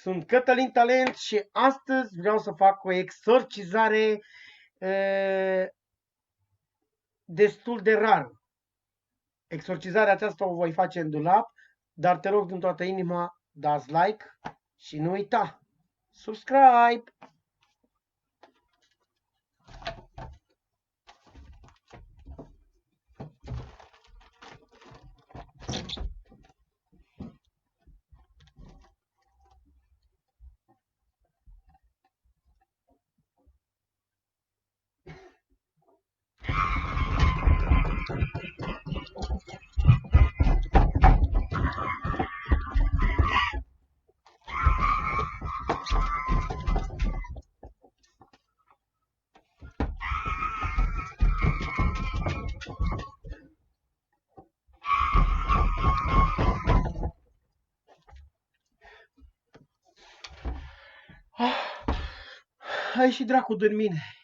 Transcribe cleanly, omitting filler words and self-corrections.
Sunt Cătălin Talent și astăzi vreau să fac o exorcizare destul de rară. Exorcizarea aceasta o voi face în dulap, dar te rog din toată inima, dați like și nu uita, subscribe! Hai și dracu din mine.